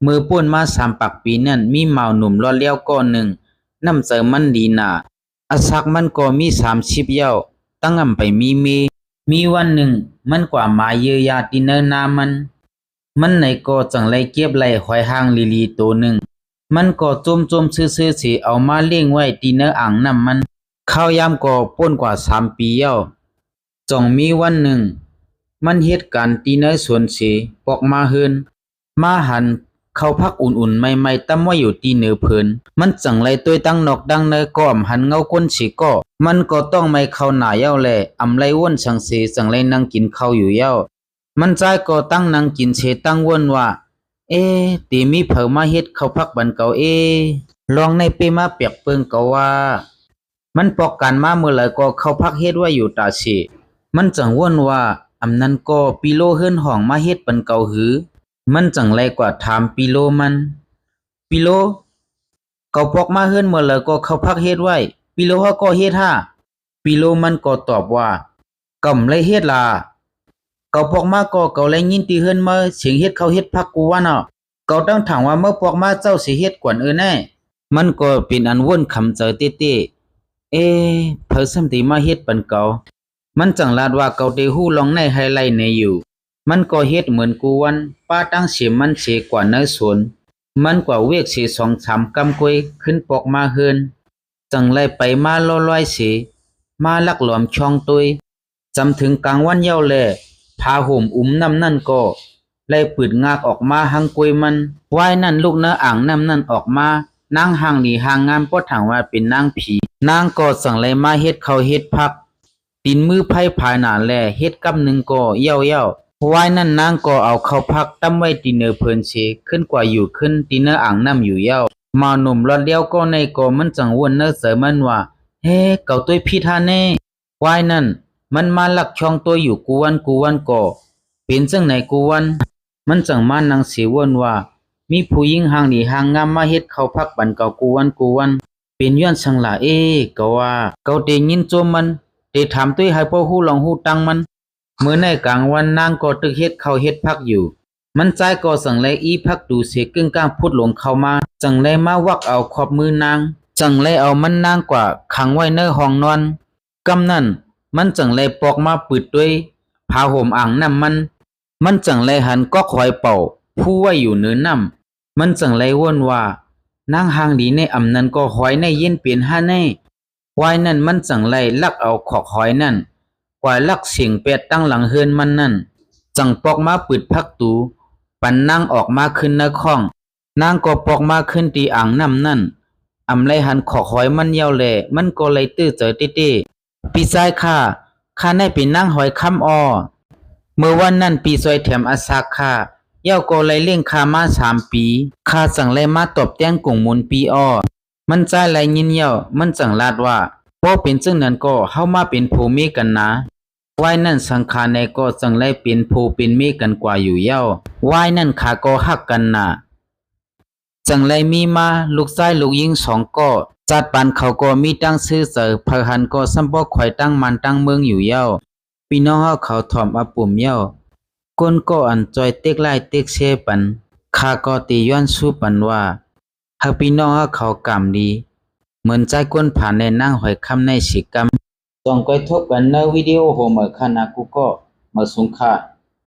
มือป่วนมา3 ปักปีนั่นมีเมาหนุ่มรอดเลี้ยวก้อนหนึ่งน้ำเจอมันดีหนาอาซักมันก็มี30เย้าตั้งอำไปมีวันหนึ่งมันกว่าหมาเยอะยาติเนอร์นามันไหนก็จังไรเก็บไรหอยหางลีตัวหนึ่งมันก็จมซื่อๆสิเอามาเลี้ยงไว้ติเนอร์อ่างน้ำมันข้าวยามก็ป่นกว่า3 ปีเย้าจงมีวันหนึ่งมันเหตุการณ์ติเนอร์สวนสิปอกมาเฮินมาหันเข้าพักอุ่นๆใหม่ๆตั้มไว้อยู่ตีเหนือเพิ่นมันจังไรตัวตั้งนอกดังเนอก็อำหันเงาก้นสิก็มันก็ต้องไม่เข้าหน้าเย้าแลอำไรว่นชังเสจังไรนั่งกินข้าวอยู่เย้ามันใจก็ตั้งนั่งกินเสตั้งว่นว่าตีมีเผอมาเฮ็ดเข้าพักบันเก่าลองในเปมาเปียกเปิงเก่าว่ามันปอกกันมาเมื่อไหร่ก็เข้าพักเฮ็ดไว้อยู่ตาสิมันจังว่นว่าอำนั้นก็ปีโลเฮิรนห้องมาเฮ็ดปันเก่าหือมันจังไรกว่าถามปีโลปีโลเกาปอกมาเฮิรนเมื่อไหร่ก็เข้าพักเฮ็ดไว้ปีโลก็เฮ็ดปีโลมันก็ตอบว่ากำไรเฮ็ดล่ะเกาปอกมาก็เกาไรยินตีเฮิรนมาเสียงเฮ็ดเขาเฮ็ดพักกูว่าเนาะเกาตั้งถามว่าเมื่อปอกมาเจ้าสิเฮ็ดกวนแน่มันก็เป็นอันวนคำเจอเต้เพิ่นสำติมาเฮ็ดปันเก่ามันจังลาดว่าเกาได้ฮู้ลองในไฮไลท์ในอยู่มันก็เฮ็ดเหมือนกูวันป้าตั้งเสียมันเสกว่าเนื้อสวนมันกว่าเวกเสีย2-3 กำกวยขึ้นปอกมาเฮินจังไล่ไปมาลอยเสมาลักหลอมช่องตุยจำถึงกลางวันเย้าแลพาห่มน้ำนั่นก็ไล่ปืดงากออกมาหังกวยมันว่ายนั่นลูกเนื้ออ่างน้ำนั่นออกมานางห่างหนีห่างงามปอดถางว่าเป็นนางผีนางก็สั่งไล่มาเฮ็ดเขาเฮ็ดพักตีนมือไพ่ผายหนาแลเฮ็ดกำหนึ่งก็เย้าวายนั่นนางก็เอาเข้าพักตั้มไว้ตีเนอเพิ่นเชขึ้นกว่าอยู่ขึ้นตีเนออ่างน้ำอยู่เย้ามาหนุ่มรอดเลี้ยวก็ในก็มันจังวนเนอเสมันว่าเฮ้เก่าตัวพี่ท่าแน่วายนั่นมันมาลักช่องตัวอยู่กูวันก็เป็นจังไหนกูวันมันจังมานังเสียวนว่ามีผู้หญิงห่างดีห่างงามมาเฮ็ดเข้าพักบันเก่ากูวันเป็นย้อนสังหลาก็ว่าเก่าเตยินโจมมันเตถามตุ้ยให้พ่อฮู้ลองฮู้ตังมันเมื่อในกลางวันนางก็ตึกเฮ็ดเข้าเฮ็ดพักอยู่มันใจก็สั่งไลอีพักดูเสกึ่งกลางพุดหลงเข้ามาจังไลมาวักเอาขอบมือนางจังไลเอามันนางกว่าขังไว้ในห้องนอนกำนั้นมันจังไลปอกมาปืดด้วยผ้าห่มอ่างน้ำมันจังไลหันก็คอยเป่าผู้ไว้อยู่เนื้อน้ำมันจังไลว่นว่านางหางดีในอำนั้นก็หอยในเย็นเปลี่ยนห้าในวายนั่นมันจังไลลักเอาขอกหอยนั่นกว่าลักเสียงเป็ดตั้งหลังเฮือนมันนั่นจังปอกมาปืดพักตูปันนางออกมาขึ้นในข้องนางก็ปอกมาขึ้นตีอ่างน้ำนั่นอำไรหันขอกหอยมันเยาแหล่มันก็เลยตื้อเจอเต้ปีซ้ายข้าได้เป็นนางหอยค้ำเมื่อวันนั้นปีซอยแถมอาซาเย้าก็เลยเลี้ยงข้ามา3 ปีข้าจังเลยมาตบแต้งกงมุนปีมันใจไหลยินเย้ามันจังลาดว่าพอเป็นจึงนั้นก็เฮามาเป็นผู้มีกันนะวายนั่นสังขารในก็จังไลเป็นผู้เป็นมีกันกว่าอยู่เย้าวายนั่นขาก็ฮักกันนะจังไลมีมาลูกชายลูกหญิง2ก็จัดปานเขาก็มีตั้งชื่อเสอพะหันก็สำบ่ข่อยตั้งมันตั้งเมืองอยู่เย้าพี่น้องเฮาเขาถ่อมอาปุ่มเย้าก้นก็อันจอยเต็กไล่เต็กเชปันข้าก็ตีย้อนสู้ปันว่าหากพี่น้องเฮาเขากำดีเหมือนใจก้นผ่านในนั่งหอยคำในสิกรรมต้องไปทบกันในวิดีโอโหมอคณะกูก็มาสงค่า